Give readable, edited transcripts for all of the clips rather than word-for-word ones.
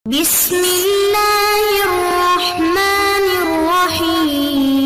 بسم اللہ الرحمن الرحیم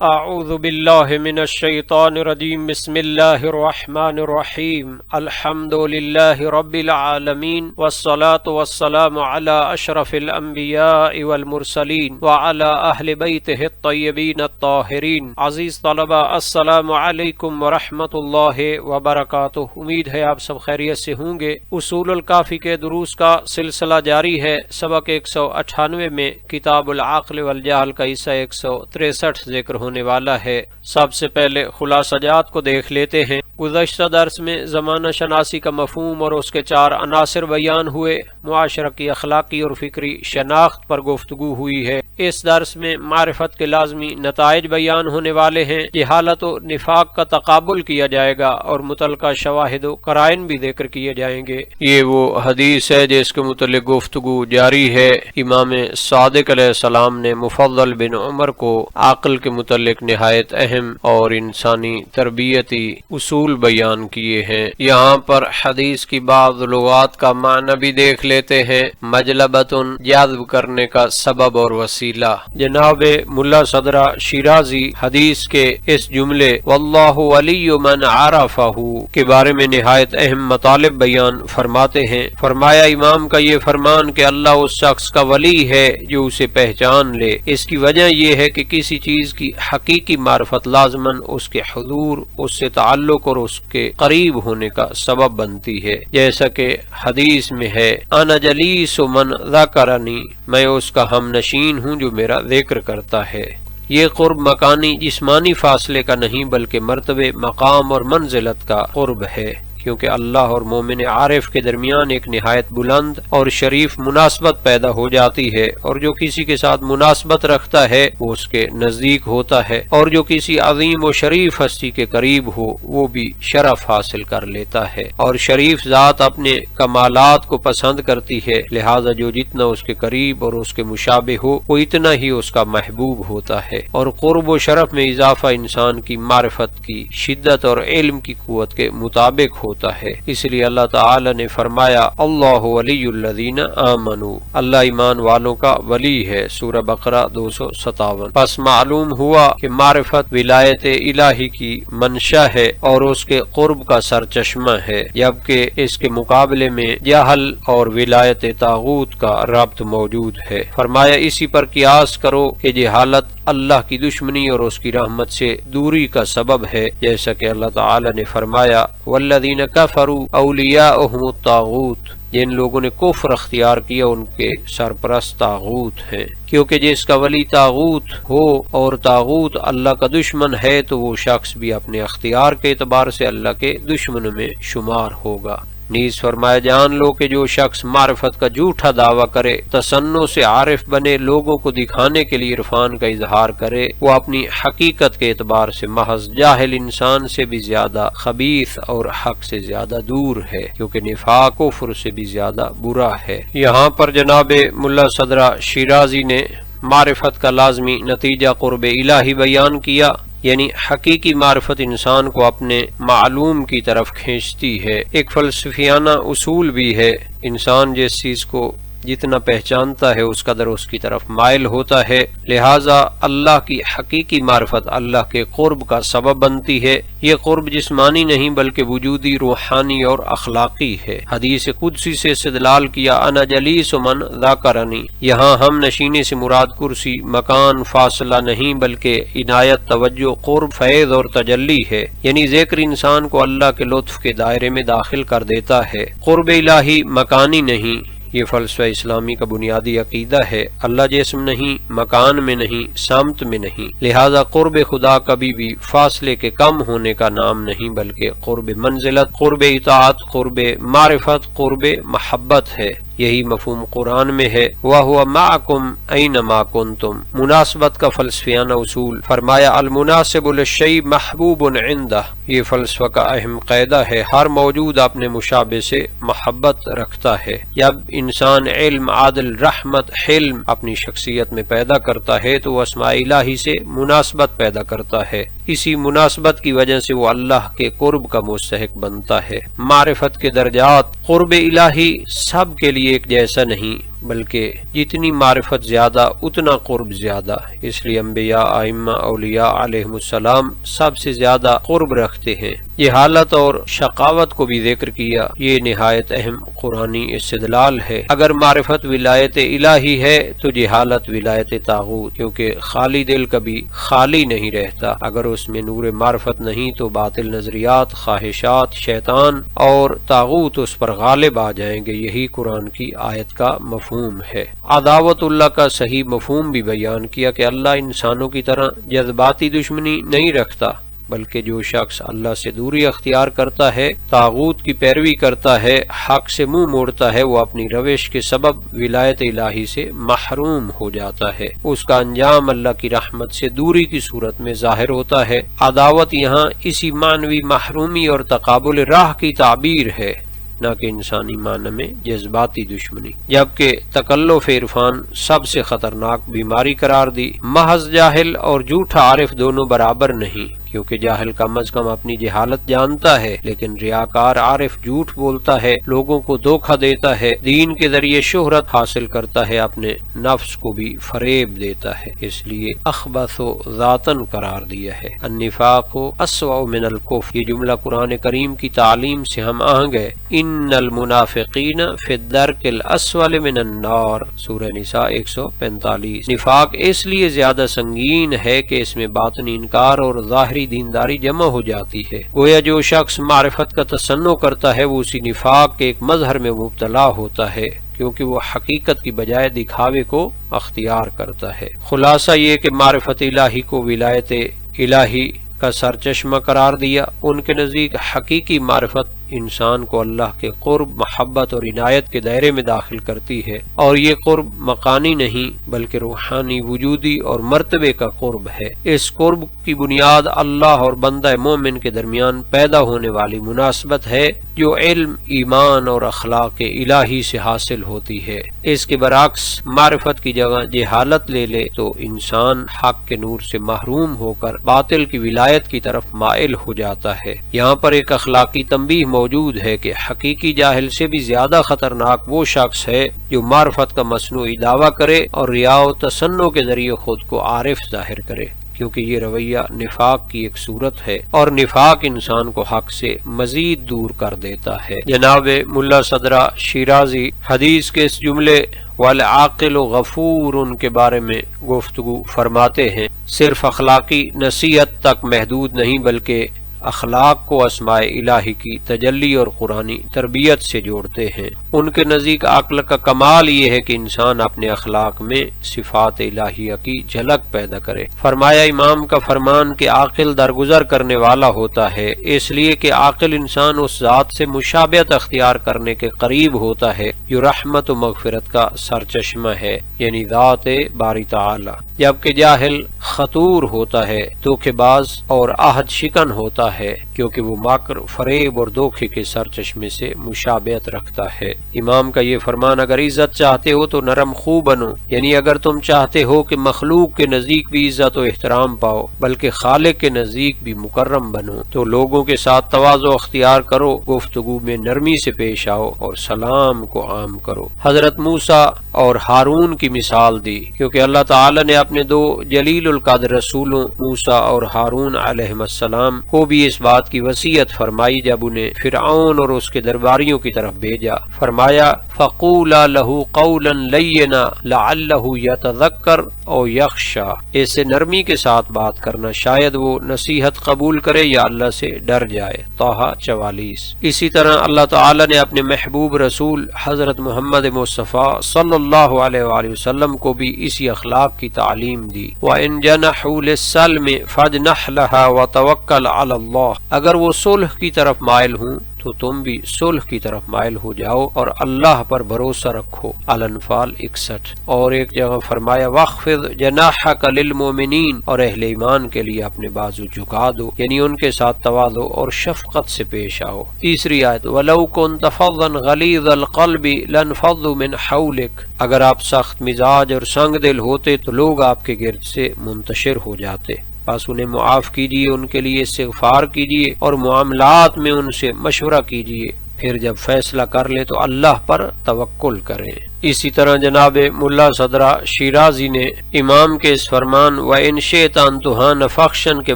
اعوذ باللہ من الشیطان الرجیم بسم اللہ الرحمن الرحیم الحمد للہ رب العالمین والصلاة والسلام علی اشرف الانبیاء والمرسلین وعلی اہل بیتہ الطیبین الطاہرین۔ عزیز طلبہ، السلام علیکم ورحمۃ اللہ وبرکاتہ۔ امید ہے آپ سب خیریت سے ہوں گے۔ اصول الکافی کے دروس کا سلسلہ جاری ہے۔ سبق 198 میں کتاب العقل والجہل کا حصہ 163 ذکر ہونے والا ہے۔ سب سے پہلے خلاصہ جات کو دیکھ لیتے ہیں۔ گزشتہ درس میں زمانہ شناسی کا مفہوم اور اس کے 4 عناصر بیان ہوئے۔ معاشرہ کی اخلاقی اور فکری شناخت پر گفتگو ہوئی ہے۔ اس درس میں معرفت کے لازمی نتائج بیان ہونے والے ہیں۔ جہالت و نفاق کا تقابل کیا جائے گا اور متعلقہ شواہد و قرائن بھی ذکر کیے جائیں گے۔ یہ وہ حدیث ہے جس کے متعلق گفتگو جاری ہے۔ امام صادق علیہ السلام نے مفضل بن عمر کو عقل کے متعلق نہایت اہم اور انسانی تربیتی اصول بیان کیے ہیں۔ یہاں پر حدیث کی بعض لغات کا معنی بھی دیکھ لیتے ہیں۔ مجلبۃ، جذب کرنے کا سبب اور وسیلہ۔ جناب ملا صدرہ شیرازی حدیث کے اس جملے واللہ ولی من عرفہ کے بارے میں نہایت اہم مطالب بیان فرماتے ہیں۔ فرمایا امام کا یہ فرمان کہ اللہ اس شخص کا ولی ہے جو اسے پہچان لے۔ اس کی وجہ یہ ہے کہ کسی چیز کی حقیقی معرفت لازماً اس کے حضور، اس سے تعلق اور اس کے قریب ہونے کا سبب بنتی ہے۔ جیسا کہ حدیث میں ہے انا جلیس من ذکرنی، میں اس کا ہم نشین ہوں جو میرا ذکر کرتا ہے۔ یہ قرب مکانی جسمانی فاصلے کا نہیں بلکہ مرتبے، مقام اور منزلت کا قرب ہے، کیونکہ اللہ اور مومن عارف کے درمیان ایک نہایت بلند اور شریف مناسبت پیدا ہو جاتی ہے، اور جو کسی کے ساتھ مناسبت رکھتا ہے وہ اس کے نزدیک ہوتا ہے، اور جو کسی عظیم و شریف ہستی کے قریب ہو وہ بھی شرف حاصل کر لیتا ہے، اور شریف ذات اپنے کمالات کو پسند کرتی ہے، لہذا جو جتنا اس کے قریب اور اس کے مشابہ ہو وہ اتنا ہی اس کا محبوب ہوتا ہے، اور قرب و شرف میں اضافہ انسان کی معرفت کی شدت اور علم کی قوت کے مطابق ہوتا ہے۔ اس لیے اللہ تعالی نے فرمایا اللہ ولی الذین آمنوا، اللہ ایمان والوں کا ولی ہے، سورہ بقرہ 257۔ پس معلوم ہوا کہ معرفت ولایت الہی کی منشا ہے اور اس کے قرب کا سرچشمہ ہے، جبکہ اس کے مقابلے میں جہل اور ولایت طاغوت کا ربط موجود ہے۔ فرمایا اسی پر قیاس کرو کہ جہالت اللہ کی دشمنی اور اس کی رحمت سے دوری کا سبب ہے، جیسا کہ اللہ تعالی نے فرمایا والذین کفروا اولیاؤہم الطاغوت، جن لوگوں نے کفر اختیار کیا ان کے سرپرست طاغوت ہیں، کیونکہ جس کا ولی طاغوت ہو اور طاغوت اللہ کا دشمن ہے تو وہ شخص بھی اپنے اختیار کے اعتبار سے اللہ کے دشمن میں شمار ہوگا۔ نیز فرمایا جان لو کہ جو شخص معرفت کا جھوٹا دعویٰ کرے، تصنع سے عارف بنے، لوگوں کو دکھانے کے لیے عرفان کا اظہار کرے، وہ اپنی حقیقت کے اعتبار سے محض جاہل انسان سے بھی زیادہ خبیث اور حق سے زیادہ دور ہے، کیونکہ نفاق کفر سے بھی زیادہ برا ہے۔ یہاں پر جناب ملا صدرہ شیرازی نے معرفت کا لازمی نتیجہ قرب الہی بیان کیا، یعنی حقیقی معرفت انسان کو اپنے معلوم کی طرف کھینچتی ہے۔ ایک فلسفیانہ اصول بھی ہے، انسان جس چیز کو جتنا پہچانتا ہے اس قدر اس کی طرف مائل ہوتا ہے، لہٰذا اللہ کی حقیقی معرفت اللہ کے قرب کا سبب بنتی ہے۔ یہ قرب جسمانی نہیں بلکہ وجودی، روحانی اور اخلاقی ہے۔ حدیث قدسی سے استدلال کیا انا جلیس من ذکرنی، یہاں ہم نشینے سے مراد کرسی، مکان، فاصلہ نہیں بلکہ عنایت، توجہ، قرب، فیض اور تجلی ہے، یعنی ذکر انسان کو اللہ کے لطف کے دائرے میں داخل کر دیتا ہے۔ قرب الہی مکانی نہیں، یہ فلسفہ اسلامی کا بنیادی عقیدہ ہے۔ اللہ جسم نہیں، مکان میں نہیں، سمت میں نہیں، لہذا قرب خدا کبھی بھی فاصلے کے کم ہونے کا نام نہیں بلکہ قرب منزلت، قرب اطاعت، قرب معرفت، قرب محبت ہے۔ یہی مفہوم قرآن میں ہے وَهُوَ مَعَكُمْ أَيْنَمَا كُنْتُمْ، مناسبت کا فلسفیانہ اصول۔ فرمایا المناسب للشیء محبوب عندہ، یہ فلسفہ کا اہم قاعدہ ہے، ہر موجود اپنے مشابہ سے محبت رکھتا ہے۔ جب انسان علم، عدل، رحمت، حلم اپنی شخصیت میں پیدا کرتا ہے تو وہ اسماء الہی سے مناسبت پیدا کرتا ہے، اسی مناسبت کی وجہ سے وہ اللہ کے قرب کا مستحق بنتا ہے۔ معرفت کے درجات قرب الہی سب کے لیے ایک جیسا نہیں، بلکہ جتنی معرفت زیادہ اتنا قرب زیادہ، اس لیے انبیاء، ائمہ، اولیاء علیہم السلام سب سے زیادہ قرب رکھتے ہیں۔ یہ حالت اور شقاوت کو بھی ذکر کیا، یہ نہایت اہم قرآنی استدلال ہے۔ اگر معرفت ولایت الہی ہے تو جہالت ولایت طاغوت، کیونکہ خالی دل کبھی خالی نہیں رہتا۔ اگر اس میں نور معرفت نہیں تو باطل نظریات، خواہشات، شیطان اور طاغوت اس پر غالب آ جائیں گے۔ یہی قرآن کی آیت کا مفہوم ہے۔ عداوت اللہ کا صحیح مفہوم بھی بیان کیا کہ اللہ انسانوں کی طرح جذباتی دشمنی نہیں رکھتا، بلکہ جو شخص اللہ سے دوری اختیار کرتا ہے، طاغوت کی پیروی کرتا ہے، حق سے منہ موڑتا ہے، وہ اپنی روش کے سبب ولایت الہی سے محروم ہو جاتا ہے۔ اس کا انجام اللہ کی رحمت سے دوری کی صورت میں ظاہر ہوتا ہے۔ عداوت یہاں اسی معنوی محرومی اور تقابل راہ کی تعبیر ہے، نہ کہ انسانی معنی میں جذباتی دشمنی۔ جبکہ تکلف عرفان سب سے خطرناک بیماری قرار دی۔ محض جاہل اور جھوٹا عارف دونوں برابر نہیں، کیونکہ جاہل کم از کم اپنی جہالت جانتا ہے، لیکن ریاکار عارف جھوٹ بولتا ہے، لوگوں کو دھوکہ دیتا ہے، دین کے ذریعے شہرت حاصل کرتا ہے، اپنے نفس کو بھی فریب دیتا ہے، اس لیے اخبث و ذاتن قرار دیا ہے۔ النفاق اسوأ من الکفر، یہ جملہ قرآن کریم کی تعلیم سے ہم آہنگ ہے۔ ان المنافقین فی الدرک الاسفل من النار، سورہ نساء 145۔ نفاق اس لیے زیادہ سنگین ہے کہ اس میں باطنی انکار اور ظاہری دینداری جمع ہو جاتی ہے۔ گویا جو شخص معرفت کا تصنع کرتا ہے وہ اسی نفاق کے ایک مظہر میں مبتلا ہوتا ہے، کیونکہ وہ حقیقت کی بجائے دکھاوے کو اختیار کرتا ہے۔ خلاصہ یہ کہ معرفت الہی کو ولایت الہی کا سرچشمہ قرار دیا۔ ان کے نزدیک حقیقی معرفت انسان کو اللہ کے قرب، محبت اور عنایت کے دائرے میں داخل کرتی ہے، اور یہ قرب مکانی نہیں بلکہ روحانی، وجودی اور مرتبے کا قرب ہے۔ اس قرب کی بنیاد اللہ اور بندہ مومن کے درمیان پیدا ہونے والی مناسبت ہے، جو علم، ایمان اور اخلاق الہی سے حاصل ہوتی ہے۔ اس کے برعکس معرفت کی جگہ جہالت لے لے تو انسان حق کے نور سے محروم ہو کر باطل کی ولایت کی طرف مائل ہو جاتا ہے۔ یہاں پر ایک اخلاقی تنبیہ موجود ہے کہ حقیقی جاہل سے بھی زیادہ خطرناک وہ شخص ہے جو معرفت کا مصنوعی دعویٰ کرے اور ریا و تصنع کے ذریعے خود کو عارف ظاہر کرے، کیونکہ یہ رویہ نفاق کی ایک صورت ہے، اور نفاق انسان کو حق سے مزید دور کر دیتا ہے۔ جناب ملا صدرہ شیرازی حدیث کے اس جملے والعاقل غفور ان کے بارے میں گفتگو فرماتے ہیں، صرف اخلاقی نصیحت تک محدود نہیں بلکہ اخلاق کو اسماء الہی کی تجلی اور قرآنی تربیت سے جوڑتے ہیں۔ ان کے نزدیک عقل کا کمال یہ ہے کہ انسان اپنے اخلاق میں صفات الہیہ کی جھلک پیدا کرے۔ فرمایا امام کا فرمان کہ عاقل درگزر کرنے والا ہوتا ہے، اس لیے کہ عاقل انسان اس ذات سے مشابہت اختیار کرنے کے قریب ہوتا ہے جو رحمت و مغفرت کا سرچشمہ ہے، یعنی ذات باری تعالی، جبکہ جاہل خطور ہوتا ہے، دھوکے باز اور عہد شکن ہوتا ہے، کیونکہ وہ مکر، فریب اور دھوکے کے سرچشمے سے مشابہت رکھتا ہے۔ امام کا یہ فرمان، اگر عزت چاہتے ہو تو نرم خو بنو، یعنی اگر تم چاہتے ہو کہ مخلوق کے نزدیک بھی عزت و احترام پاؤ بلکہ خالق کے نزدیک بھی مکرم بنو، تو لوگوں کے ساتھ تواضع اختیار کرو، گفتگو میں نرمی سے پیش آؤ اور سلام کو عام کرو۔ حضرت موسیٰ اور ہارون کی مثال دی، کیونکہ اللہ تعالی نے اپنے دو جلیل القدر رسولوں موسیٰ اور ہارون علیہ السلام کو بھی اس بات کی وصیت فرمائی جب انہیں فرعون اور اس کے درباریوں کی طرف بھیجا۔ فرمایا فَقُولَا لَهُ قَوْلًا لَيِّنًا لَعَلَّهُ يَتَذَكَّرُ أَوْ يَخْشَىٰ، اس سے نرمی کے ساتھ بات کرنا، شاید وہ نصیحت قبول کرے یا اللہ سے ڈر جائے۔ طٰہٰ 44۔ اسی طرح اللہ تعالی نے اپنے محبوب رسول حضرت محمد مصطفیٰ صلی اللہ علیہ وآلہ وسلم کو بھی اسی اخلاق کی تعلیم دی۔ وَإِن جَنَحُوا لِلسَّلْمِ فَاجْنَحْ لَهَا وَتَوَكَّلْ عَلَى اللَّهِ، اگر وہ صلح کی طرف مائل ہوں تو تم بھی صلح کی طرف مائل ہو جاؤ اور اللہ پر بھروسہ رکھو۔ الانفال 61۔ اور ایک جگہ فرمایا وَاخْفِضْ جَنَاحَكَ لِلْمُؤْمِنِينَ، اور اہل ایمان کے لیے اپنے بازو جھکا دو، یعنی ان کے ساتھ تواضع اور شفقت سے پیش آؤ۔ تیسری آیت وَلَوْ كُنْتَ فَظًّا غَلِيظَ الْقَلْبِ لَانفَضُّوا مِنْ حَوْلِكَ، اگر آپ سخت مزاج اور سنگ دل ہوتے تو لوگ آپ کے گرد سے منتشر ہو جاتے۔ بس انہیں معاف کیجیے، ان کے لیے استغفار کیجیے اور معاملات میں ان سے مشورہ کیجیے، پھر جب فیصلہ کر لیں تو اللہ پر توکل کریں۔ اسی طرح جناب ملا صدرہ شیرازی نے امام کے اس فرمان وَإِنْ شِئْتَ أَنْ تُهَانَ فَخْشًا کے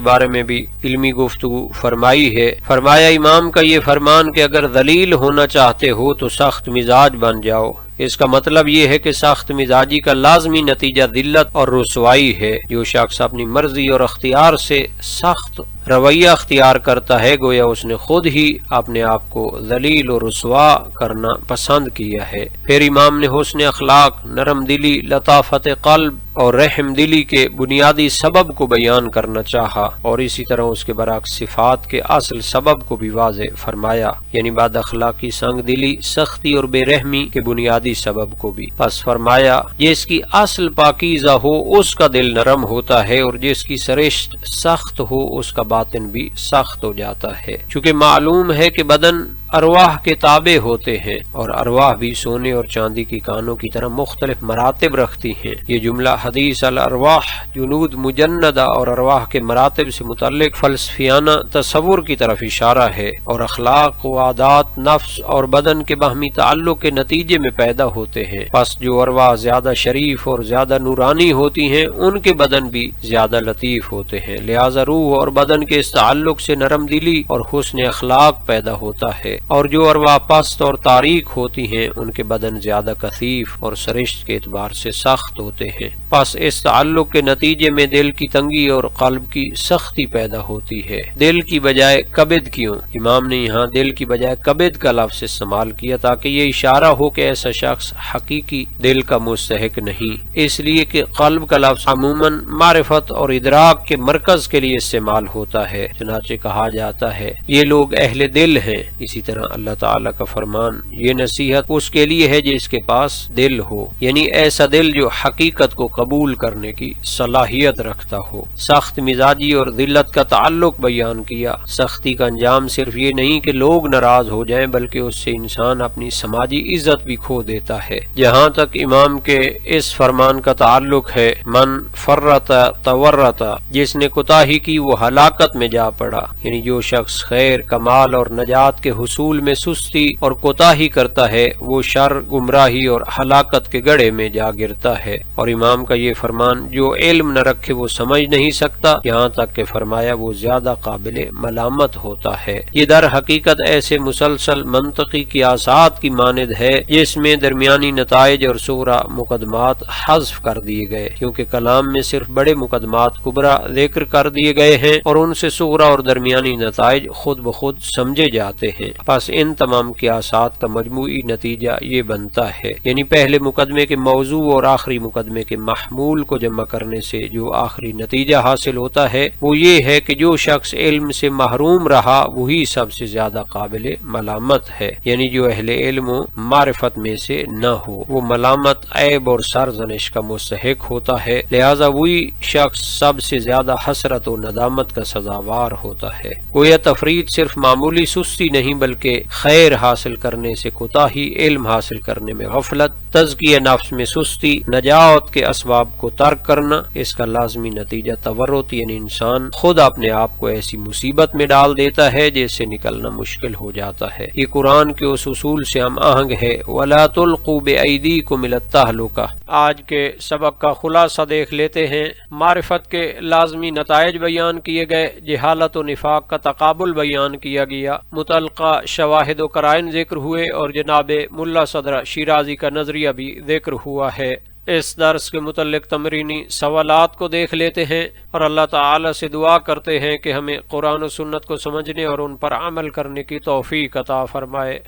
بارے میں بھی علمی گفتگو فرمائی ہے۔ فرمایا امام کا یہ فرمان کہ اگر ذلیل ہونا چاہتے ہو تو سخت مزاج بن جاؤ۔ اس کا مطلب یہ ہے کہ سخت مزاجی کا لازمی نتیجہ ذلت اور رسوائی ہے۔ جو شخص اپنی مرضی اور اختیار سے سخت رویہ اختیار کرتا ہے گویا اس نے خود ہی اپنے آپ کو ذلیل اور رسوا کرنا پسند کیا ہے۔ پھر امام نے حسن اخلاق، نرم دلی، لطافت قلب اور رحم دلی کے بنیادی سبب کو بیان کرنا چاہا، اور اسی طرح اس کے برعکس صفات کے اصل سبب کو بھی واضح فرمایا، یعنی بد اخلاقی، سنگ دلی، سختی اور بے رحمی کے بنیادی سبب کو بھی۔ پس فرمایا جس کی اصل پاکیزہ ہو اس کا دل نرم ہوتا ہے، اور جس کی سرشت سخت ہو اس کا باطن بھی سخت ہو جاتا ہے، چونکہ معلوم ہے کہ بدن ارواح کے تابع ہوتے ہیں، اور ارواح بھی سونے اور چاندی کی کانوں کی طرح مختلف مراتب رکھتی ہیں۔ یہ جملہ حدیث الارواح جنود مجندہ اور ارواح کے مراتب سے متعلق فلسفیانہ تصور کی طرف اشارہ ہے، اور اخلاق و عادات نفس اور بدن کے باہمی تعلق کے نتیجے میں پیدا ہوتے ہیں۔ پس جو ارواح زیادہ شریف اور زیادہ نورانی ہوتی ہیں ان کے بدن بھی زیادہ لطیف ہوتے ہیں، لہذا روح اور بدن کے اس تعلق سے نرم دلی اور حسن اخلاق پیدا ہوتا ہے، اور جو ارواح پست اور تاریک ہوتی ہیں ان کے بدن زیادہ کثیف اور سرشت کے اعتبار سے سخت ہوتے ہیں۔ پس اس تعلق کے نتیجے میں دل کی تنگی اور قلب کی سختی پیدا ہوتی ہے۔ دل کی بجائے کبد کیوں؟ امام نے یہاں دل کی بجائے کبد کا لفظ استعمال کیا تاکہ یہ اشارہ ہو کہ ایسا شخص حقیقی دل کا مستحق نہیں، اس لیے کہ قلب کا لفظ عموماً معرفت اور ادراک کے مرکز کے لیے استعمال ہوتا ہے، چنانچہ کہا جاتا ہے یہ لوگ اہل دل ہیں۔ اسی طرح اللہ تعالیٰ کا فرمان یہ نصیحت اس کے لیے ہے جس کے پاس دل ہو، یعنی ایسا دل جو حقیقت کو قبول کرنے کی صلاحیت رکھتا ہو۔ سخت مزاجی اور ذلت کا تعلق بیان کیا۔ سختی کا انجام صرف یہ نہیں کہ لوگ ناراض ہو جائیں بلکہ اس سے انسان اپنی سماجی عزت بھی کھو دیتا ہے۔ جہاں تک امام کے اس فرمان کا تعلق ہے من فرط تورط، جس نے کوتاہی کی وہ ہلاکت میں جا پڑا، یعنی جو شخص خیر، کمال اور نجات کے حصول میں سستی اور کوتاہی کرتا ہے وہ شر، گمراہی اور ہلاکت کے گڑھے میں جا گرتا ہے۔ اور امام کا یہ فرمان جو علم نہ رکھے وہ سمجھ نہیں سکتا، یہاں تک کہ فرمایا وہ زیادہ قابل ملامت ہوتا ہے۔ یہ در حقیقت ایسے مسلسل منطقی قیاسات کی مانند ہے جس میں درمیانی نتائج اور صغرا مقدمات حذف کر دیے گئے، کیونکہ کلام میں صرف بڑے مقدمات کبرا ذکر کر دیے گئے ہیں اور ان سے صغرا اور درمیانی نتائج خود بخود سمجھے جاتے ہیں۔ پس ان تمام قیاسات کا مجموعی نتیجہ یہ بنتا ہے، یعنی پہلے مقدمے کے موضوع اور آخری مقدمے کے محمول کو جمع کرنے سے جو آخری نتیجہ حاصل ہوتا ہے وہ یہ ہے کہ جو شخص علم سے محروم رہا وہی سب سے زیادہ قابل ملامت ہے، یعنی جو اہل علم و معرفت میں سے نہ ہو وہ ملامت، عیب اور سرزنش کا مستحق ہوتا ہے، لہذا وہی شخص سب سے زیادہ حسرت و ندامت کا سزاوار ہوتا ہے۔ گویا تفرید صرف معمولی سستی نہیں بلکہ خیر حاصل کرنے سے کوتاہی، علم حاصل کرنے میں غفلت، تزکیہ نفس میں سستی، نجات کے اسباب کو ترک کرنا، اس کا لازمی نتیجہ تورط، یعنی انسان خود اپنے آپ کو ایسی مصیبت میں ڈال دیتا ہے جس سے نکلنا مشکل ہو جاتا ہے۔ یہ قرآن کے اس اصول سے ہم آہنگ ہے وَلَا تُلْقُوا بِأَيْدِيكُمْ إِلَى التَّهْلُكَةِ۔ آج کے سبق کا خلاصہ دیکھ لیتے ہیں۔ معرفت کے لازمی نتائج بیان کیے گئے، جہالت و نفاق کا تقابل بیان کیا گیا، متعلقہ شواہد و قرائن ذکر ہوئے، اور جناب ملا صدرہ شیرازی کا نظریہ بھی ذکر ہوا ہے۔ اس درس کے متعلق تمرینی سوالات کو دیکھ لیتے ہیں اور اللہ تعالی سے دعا کرتے ہیں کہ ہمیں قرآن و سنت کو سمجھنے اور ان پر عمل کرنے کی توفیق عطا فرمائے۔